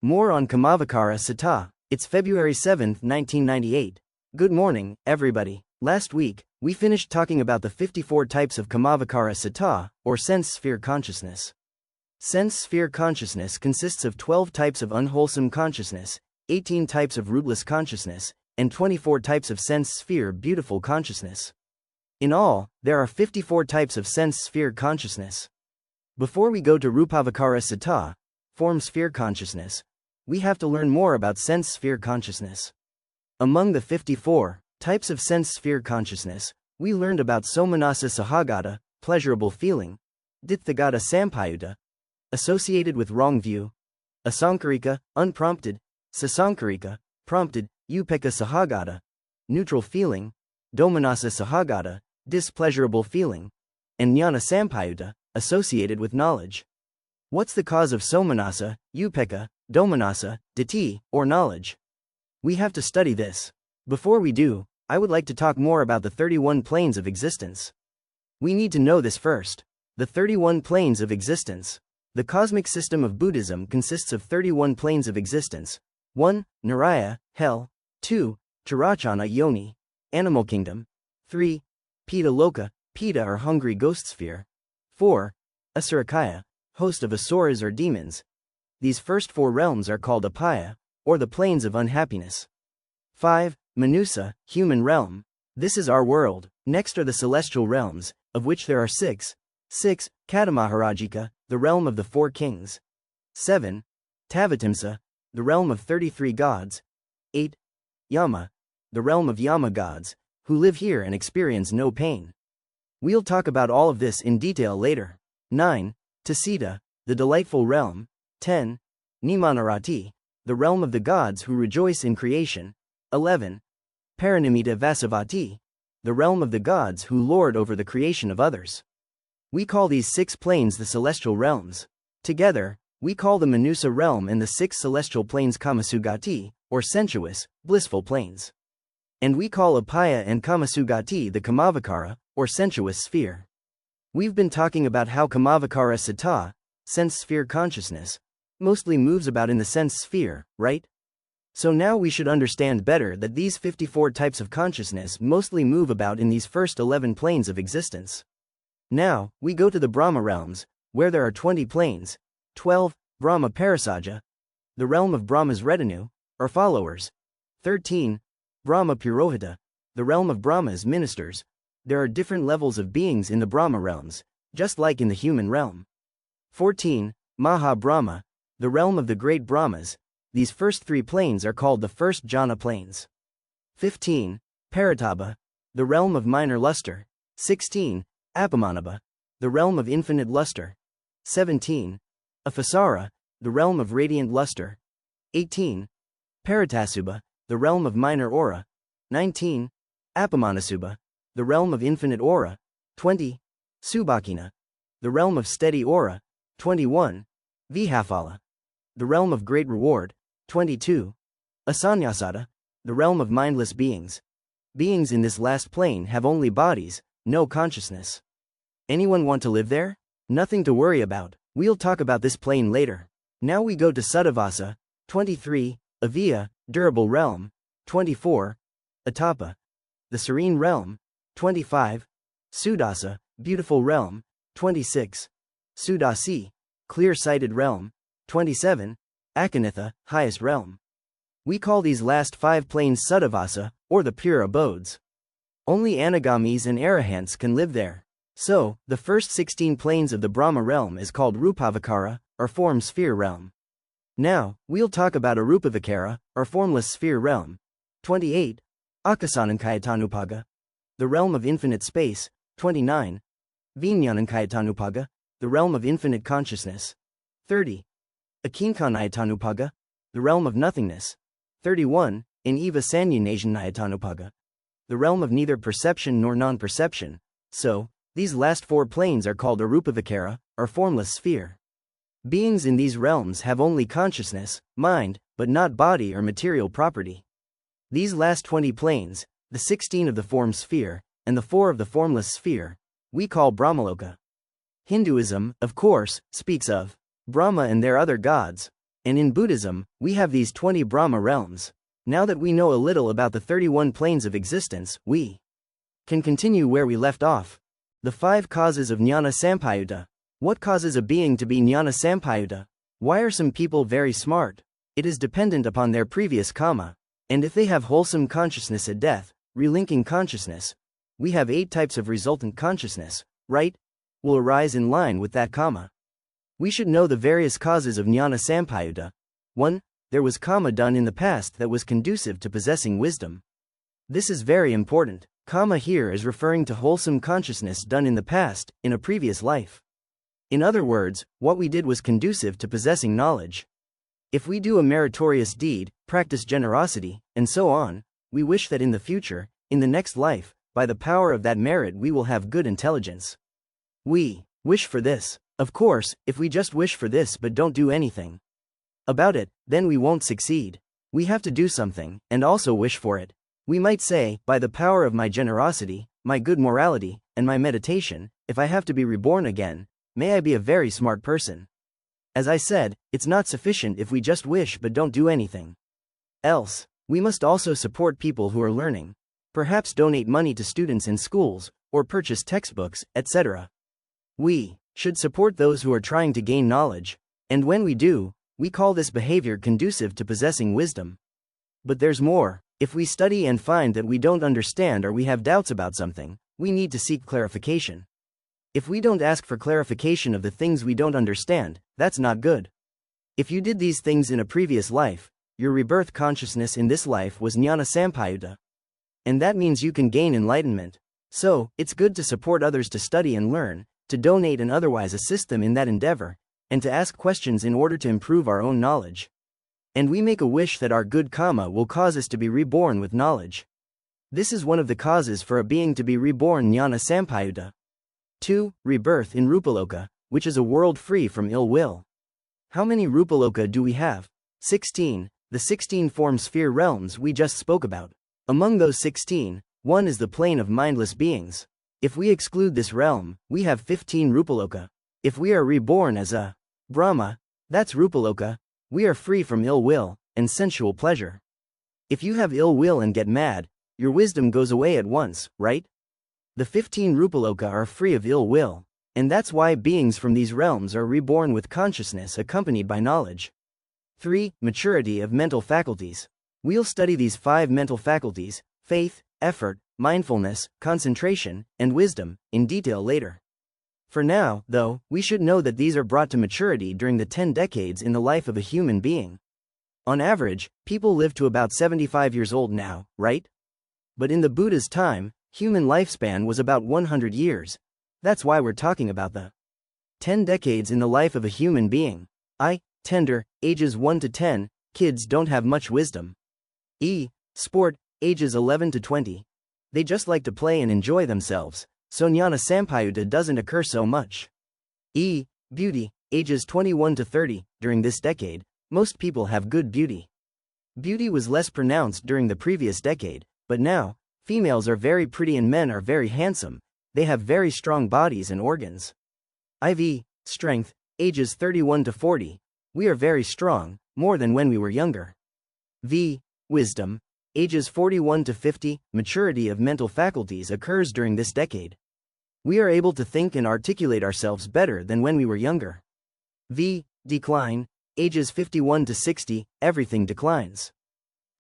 More on vacara Citta. It's February 7, 1998. Good morning, everybody. Last week, we finished talking about the 54 types of vacara Citta, or sense sphere consciousness. Sense sphere consciousness consists of 12 types of unwholesome consciousness, 18 types of rootless consciousness, and 24 types of sense sphere beautiful consciousness. In all, there are 54 types of sense sphere consciousness. Before we go to vacara Citta, form sphere consciousness, we have to learn more about sense sphere consciousness. Among the 54 types of sense sphere consciousness, we learned about somanasa sahagata, pleasurable feeling, ditthagata sampayuta, associated with wrong view, asankarika, unprompted, sasankarika, prompted, upeka sahagata, neutral feeling, domanasa sahagata, displeasurable feeling, and jnana sampayuta, associated with knowledge. What's the cause of somanasa, upeka, domanasa, ditthi, or knowledge? We have to study this. Before we do, I would like to talk more about the 31 planes of existence. We need to know this first. The 31 planes of existence. The cosmic system of Buddhism consists of 31 planes of existence. 1. Niraya, hell. 2. Charachana yoni, animal kingdom. 3. Pita loka, pita or hungry ghost sphere. 4. Asurakaya, host of asuras or demons. These first 4 realms are called apaya, or the planes of unhappiness. 5. Manusa, human realm. This is our world. Next are the celestial realms, of which there are 6. 6. Katamaharajika, the realm of the 4 kings. 7. Tavatimsa, the realm of 33 gods. 8. Yama, the realm of Yama gods, who live here and experience no pain. We'll talk about all of this in detail later. 9. Citta, the delightful realm. 10. Nimanarati, the realm of the gods who rejoice in creation. 11. Paranimita Vasavati, the realm of the gods who lord over the creation of others. We call these 6 planes the celestial realms. Together, we call the Manusa realm and the 6 celestial planes Kamasugati, or sensuous, blissful planes. And we call Apaya and Kamasugati the Kamavacara, or sensuous sphere. We've been talking about how vacara Citta, sense sphere consciousness, mostly moves about in the sense sphere, right? So now we should understand better that these 54 types of consciousness mostly move about in these first 11 planes of existence. Now, we go to the Brahma realms, where there are 20 planes. 12. Brahma Parasaja, the realm of Brahma's retinue, or followers. 13. Brahma Purohita, the realm of Brahma's ministers. There are different levels of beings in the Brahma realms, just like in the human realm. 14. Maha Brahma, the realm of the great Brahmas. These first 3 planes are called the first jhana planes. 15. Parataba, the realm of minor luster. 16. Apamanabha, the realm of infinite luster. 17. Afasara, the realm of radiant luster. 18. Paratasubha, the realm of minor aura. 19. Apamanasubha, the realm of infinite aura. 20. Subhakina, the realm of steady aura. 21. Vihafala, the realm of great reward. 22. Asanyasata, the realm of mindless beings. Beings in this last plane have only bodies, no consciousness. Anyone want to live there? Nothing to worry about. We'll talk about this plane later. Now we go to Suddhavasa. 23. Aviya, durable realm. 24. Atapa, the serene realm. 25. Sudasa, beautiful realm. 26. Sudasi, clear-sighted realm. 27. Akanitha, highest realm. We call these last 5 planes Suddhavasa, or the pure abodes. Only Anagamis and Arahants can live there. So, the first 16 planes of the Brahma realm is called Rupavacara, or form sphere realm. Now, we'll talk about Arupavacara, or formless sphere realm. 28. Akasanankayatanupagga, the realm of infinite space. 29. Vijnanankayatanupaga, the realm of infinite consciousness. 30. Akinkanayatanupaga, the realm of nothingness. 31. Iniva Sanyanajanayatanupaga, the realm of neither perception nor non-perception. So, these last 4 planes are called Arupavacara, or formless sphere. Beings in these realms have only consciousness, mind, but not body or material property. These last 20 planes, the 16 of the form sphere, and the 4 of the formless sphere, we call Brahmaloka. Hinduism, of course, speaks of Brahma and their other gods. And in Buddhism, we have these 20 Brahma realms. Now that we know a little about the 31 planes of existence, we can continue where we left off. The 5 causes of Jnana Sampayutta. What causes a being to be Jnana Sampayutta? Why are some people very smart? It is dependent upon their previous karma. And if they have wholesome consciousness at death, relinking consciousness, we have 8 types of resultant consciousness, right? Will arise in line with that karma. We should know the various causes of Jnana Sampayutta. 1. There was karma done in the past that was conducive to possessing wisdom. This is very important. Karma here is referring to wholesome consciousness done in the past, in a previous life. In other words, what we did was conducive to possessing knowledge. If we do a meritorious deed, practice generosity, and so on, we wish that in the future, in the next life, by the power of that merit we will have good intelligence. We wish for this. Of course, if we just wish for this but don't do anything about it, then we won't succeed. We have to do something, and also wish for it. We might say, by the power of my generosity, my good morality, and my meditation, if I have to be reborn again, may I be a very smart person. As I said, it's not sufficient if we just wish but don't do anything else. We must also support people who are learning. Perhaps donate money to students in schools, or purchase textbooks, etc. We should support those who are trying to gain knowledge, and when we do, we call this behavior conducive to possessing wisdom. But there's more. If we study and find that we don't understand or we have doubts about something, we need to seek clarification. If we don't ask for clarification of the things we don't understand, that's not good. If you did these things in a previous life, your rebirth consciousness in this life was Jnana Sampayutta. And that means you can gain enlightenment. So, it's good to support others to study and learn, to donate and otherwise assist them in that endeavor, and to ask questions in order to improve our own knowledge. And we make a wish that our good karma will cause us to be reborn with knowledge. This is one of the causes for a being to be reborn Jnana Sampayutta. 2. Rebirth in Rupaloka, which is a world free from ill will. How many Rupaloka do we have? 16. The 16 form sphere realms we just spoke about. Among those 16, one is the plane of mindless beings. If we exclude this realm, we have 15 Rupaloka. If we are reborn as a Brahma, that's Rupaloka, we are free from ill will and sensual pleasure. If you have ill will and get mad, your wisdom goes away at once, right? The 15 Rupaloka are free of ill will, and that's why beings from these realms are reborn with consciousness accompanied by knowledge. 3. Maturity of mental faculties. We'll study these 5 mental faculties, faith, effort, mindfulness, concentration, and wisdom, in detail later. For now, though, we should know that these are brought to maturity during the 10 decades in the life of a human being. On average, people live to about 75 years old now, right? But in the Buddha's time, human lifespan was about 100 years. That's why we're talking about the 10 decades in the life of a human being. Tender, ages 1 to 10, kids don't have much wisdom. Sport, ages 11 to 20. They just like to play and enjoy themselves, so Jnana Sampayutta doesn't occur so much. Beauty, ages 21 to 30, during this decade, most people have good beauty. Beauty was less pronounced during the previous decade, but now, females are very pretty and men are very handsome, they have very strong bodies and organs. Strength, ages 31 to 40, we are very strong, more than when we were younger. Wisdom, ages 41 to 50, maturity of mental faculties occurs during this decade. We are able to think and articulate ourselves better than when we were younger. Decline, ages 51 to 60, everything declines.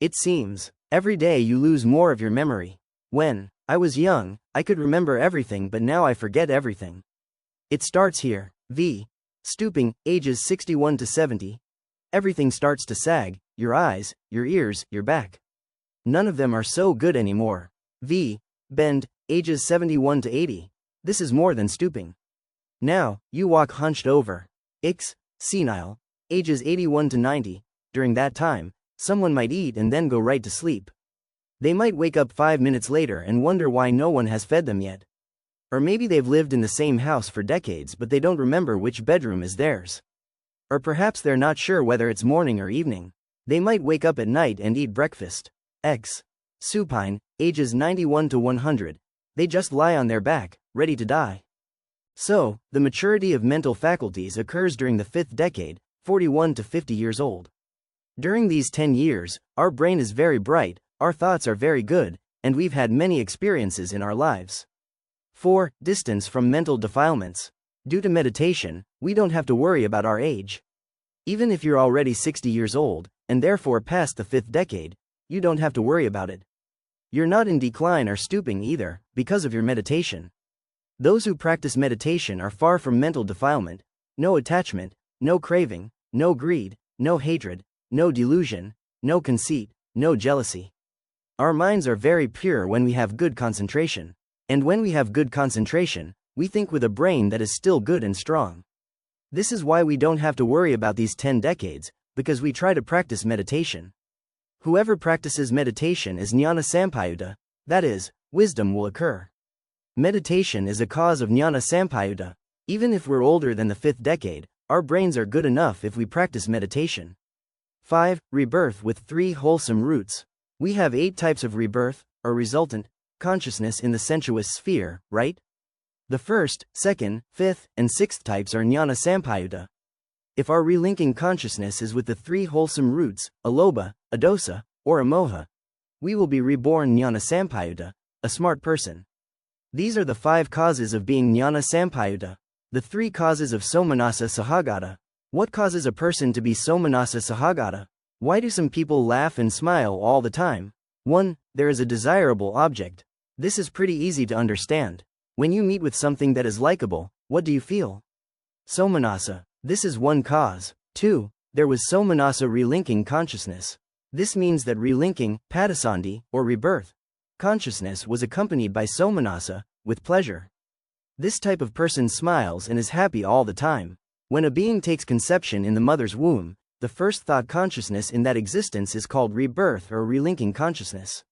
It seems, every day you lose more of your memory. When I was young, I could remember everything, but now I forget everything. It starts here. Stooping, ages 61 to 70. Everything starts to sag, your eyes, your ears, your back. None of them are so good anymore. Bend, ages 71 to 80. This is more than stooping. Now, you walk hunched over. Senile, ages 81 to 90. During that time, someone might eat and then go right to sleep. They might wake up 5 minutes later and wonder why no one has fed them yet. Or maybe they've lived in the same house for decades but they don't remember which bedroom is theirs. Or perhaps they're not sure whether it's morning or evening. They might wake up at night and eat breakfast. Supine, ages 91 to 100. They just lie on their back, ready to die. So, the maturity of mental faculties occurs during the 5th decade, 41 to 50 years old. During these 10 years, our brain is very bright, our thoughts are very good, and we've had many experiences in our lives. 4. Distance from mental defilements. Due to meditation, we don't have to worry about our age. Even if you're already 60 years old, and therefore past the 5th decade, you don't have to worry about it. You're not in decline or stooping either, because of your meditation. Those who practice meditation are far from mental defilement, no attachment, no craving, no greed, no hatred, no delusion, no conceit, no jealousy. Our minds are very pure when we have good concentration. And when we have good concentration, we think with a brain that is still good and strong. This is why we don't have to worry about these 10 decades, because we try to practice meditation. Whoever practices meditation is jnana sampayutta, that is, wisdom will occur. Meditation is a cause of jnana sampayutta. Even if we're older than the 5th decade, our brains are good enough if we practice meditation. 5. Rebirth with 3 wholesome roots. We have 8 types of rebirth, or resultant, consciousness in the sensuous sphere, right? The 1st, 2nd, 5th, and 6th types are jnana sampayutta. If our relinking consciousness is with the 3 wholesome roots, alobha, adosa, or amoha, we will be reborn jnana sampayutta, a smart person. These are the 5 causes of being jnana sampayutta. The 3 causes of somanasa sahagata. What causes a person to be somanasa sahagata? Why do some people laugh and smile all the time? 1. There is a desirable object. This is pretty easy to understand. When you meet with something that is likable, what do you feel? Somanasa. This is one cause. 2. There was somanasa relinking consciousness. This means that relinking, padasandhi, or rebirth, consciousness was accompanied by somanasa, with pleasure. This type of person smiles and is happy all the time. When a being takes conception in the mother's womb, the first thought consciousness in that existence is called rebirth or relinking consciousness.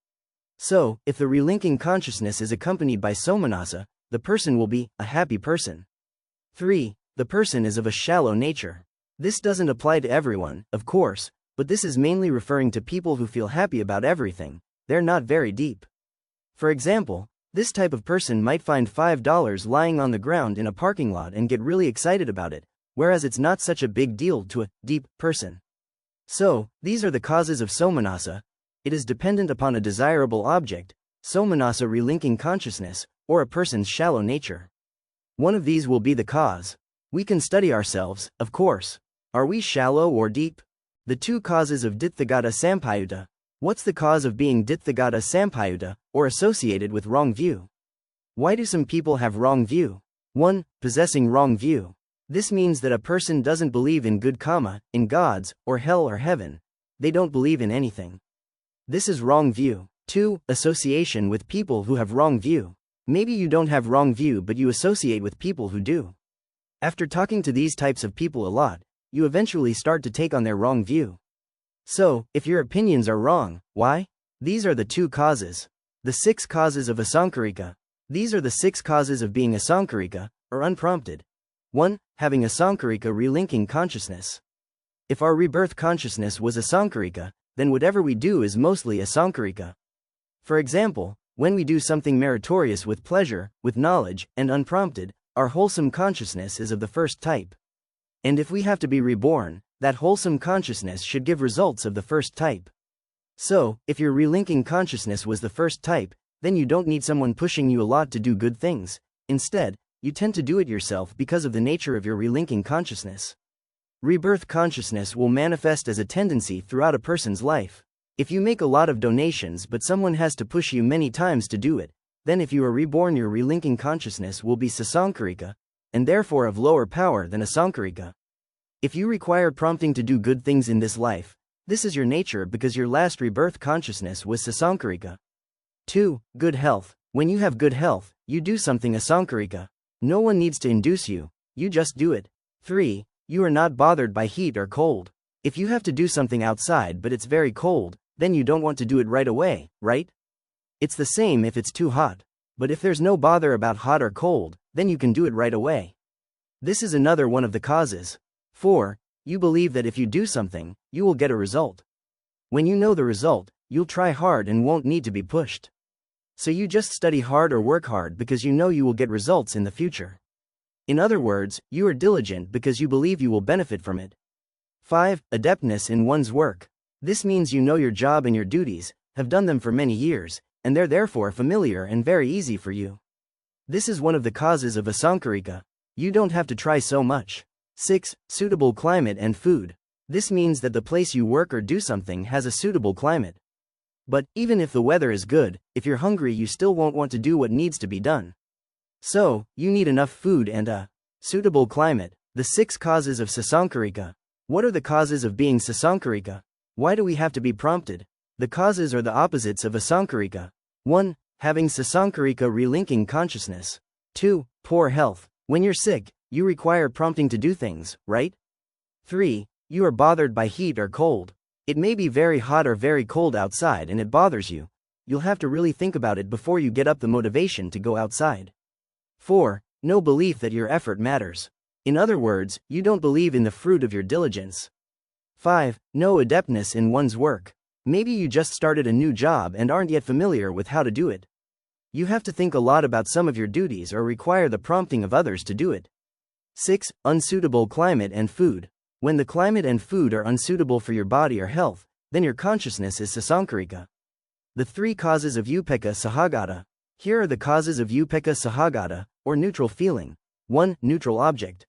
So, if the relinking consciousness is accompanied by somanasa, the person will be a happy person. 3. The person is of a shallow nature. This doesn't apply to everyone, of course, but this is mainly referring to people who feel happy about everything. They're not very deep. For example, this type of person might find $5 lying on the ground in a parking lot and get really excited about it, whereas it's not such a big deal to a deep person. So, these are the causes of somanasa. It is dependent upon a desirable object, somanasa relinking consciousness, or a person's shallow nature. One of these will be the cause. We can study ourselves, of course. Are we shallow or deep? The 2 causes of ditthagata sampayutta. What's the cause of being ditthagata sampayutta, or associated with wrong view? Why do some people have wrong view? 1. Possessing wrong view. This means that a person doesn't believe in good karma, in gods, or hell or heaven. They don't believe in anything. This is wrong view. 2. Association with people who have wrong view. Maybe you don't have wrong view but you associate with people who do. After talking to these types of people a lot, you eventually start to take on their wrong view. So, if your opinions are wrong, why? These are the 2 causes. The 6 causes of asankarika. These are the 6 causes of being asankarika, or unprompted. 1. Having asankarika relinking consciousness. If our rebirth consciousness was asankarika, then whatever we do is mostly asankarika. For example, when we do something meritorious with pleasure, with knowledge, and unprompted, our wholesome consciousness is of the 1st type. And if we have to be reborn, that wholesome consciousness should give results of the 1st type. So, if your relinking consciousness was the 1st type, then you don't need someone pushing you a lot to do good things. Instead, you tend to do it yourself because of the nature of your relinking consciousness. Rebirth consciousness will manifest as a tendency throughout a person's life. If you make a lot of donations but someone has to push you many times to do it, then if you are reborn your relinking consciousness will be sasankarika, and therefore of lower power than asankarika. If you require prompting to do good things in this life, this is your nature because your last rebirth consciousness was sasankarika. 2. Good health. When you have good health, you do something asankarika. No one needs to induce you, you just do it. 3. You are not bothered by heat or cold. If you have to do something outside but it's very cold, then you don't want to do it right away, right? It's the same if it's too hot. But if there's no bother about hot or cold, then you can do it right away. This is another one of the causes. 4. You believe that if you do something, you will get a result. When you know the result, you'll try hard and won't need to be pushed. So you just study hard or work hard because you know you will get results in the future. In other words, you are diligent because you believe you will benefit from it. 5. Adeptness in one's work. This means you know your job and your duties, have done them for many years, and they're therefore familiar and very easy for you. This is one of the causes of asankarika. You don't have to try so much. 6. Suitable climate and food. This means that the place you work or do something has a suitable climate. But, even if the weather is good, if you're hungry you still won't want to do what needs to be done. So, you need enough food and a suitable climate. The 6 causes of sasankarika. What are the causes of being sasankarika? Why do we have to be prompted? The causes are the opposites of asankarika. 1. Having sasankarika relinking consciousness. 2. Poor health. When you're sick, you require prompting to do things, right? 3. You are bothered by heat or cold. It may be very hot or very cold outside and it bothers you. You'll have to really think about it before you get up the motivation to go outside. 4. No belief that your effort matters. In other words, you don't believe in the fruit of your diligence. 5. No adeptness in one's work. Maybe you just started a new job and aren't yet familiar with how to do it. You have to think a lot about some of your duties or require the prompting of others to do it. 6. Unsuitable climate and food. When the climate and food are unsuitable for your body or health, then your consciousness is sasankarika. The 3 causes of upeka sahagata. Here are the causes of upeka sahagata, or neutral feeling. 1. Neutral object.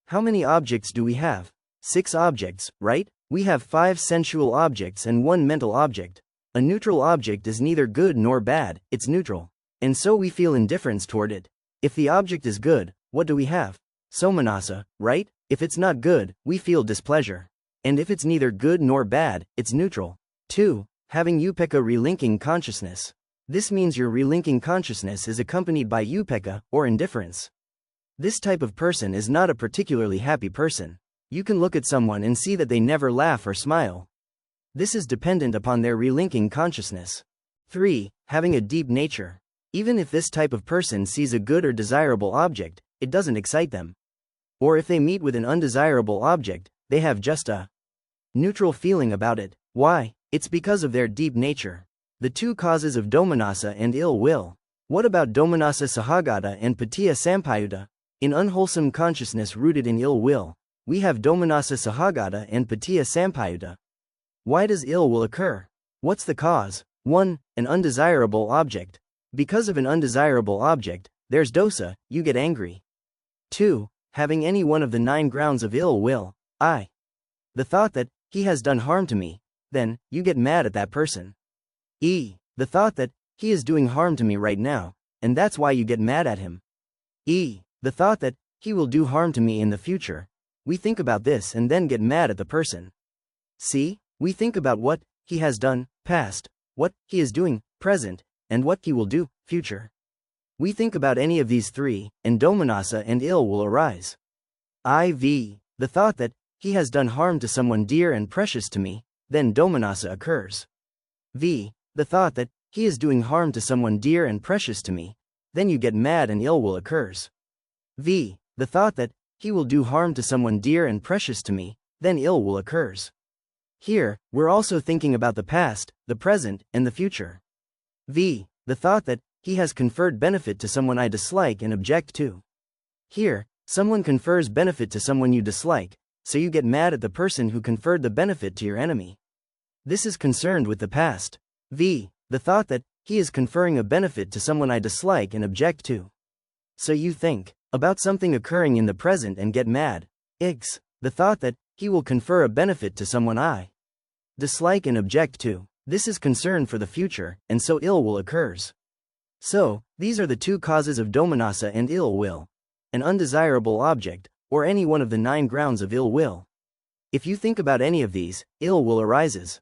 How many objects do we have? 6 objects, right? We have 5 sensual objects and 1 mental object. A neutral object is neither good nor bad, it's neutral. And so we feel indifference toward it. If the object is good, what do we have? Somanasa, right? If it's not good, we feel displeasure. And if it's neither good nor bad, it's neutral. 2. Having upeka relinking consciousness. This means your relinking consciousness is accompanied by upeka, or indifference. This type of person is not a particularly happy person. You can look at someone and see that they never laugh or smile. This is dependent upon their relinking consciousness. 3. Having a deep nature. Even if this type of person sees a good or desirable object, it doesn't excite them. Or if they meet with an undesirable object, they have just a neutral feeling about it. Why? It's because of their deep nature. The 2 causes of domanassa and ill will. What about domanassa sahagata and patiya sampayuta? In unwholesome consciousness rooted in ill will, we have domanassa sahagata and patiya sampayuta. Why does ill will occur? What's the cause? 1. An undesirable object. Because of an undesirable object, there's dosa, you get angry. 2. Having any one of the 9 grounds of ill will, the thought that, he has done harm to me, then, you get mad at that person. The thought that, he is doing harm to me right now, and that's why you get mad at him. The thought that, he will do harm to me in the future. We think about this and then get mad at the person. See? We think about what he has done, past, what he is doing, present, and what he will do, future. We think about any of these 3, and domanassa and ill will arise. The thought that, he has done harm to someone dear and precious to me, then domanassa occurs. The thought that, he is doing harm to someone dear and precious to me, then you get mad and ill will occurs. The thought that, he will do harm to someone dear and precious to me, then ill will occurs. Here, we're also thinking about the past, the present, and the future. The thought that, he has conferred benefit to someone I dislike and object to. Here, someone confers benefit to someone you dislike, so you get mad at the person who conferred the benefit to your enemy. This is concerned with the past. The thought that, he is conferring a benefit to someone I dislike and object to. So you think about something occurring in the present and get mad. The thought that, he will confer a benefit to someone I dislike and object to. This is concern for the future, and so ill will occurs. So, these are the 2 causes of domanassa and ill will. An undesirable object, or any one of the 9 grounds of ill will. If you think about any of these, ill will arises.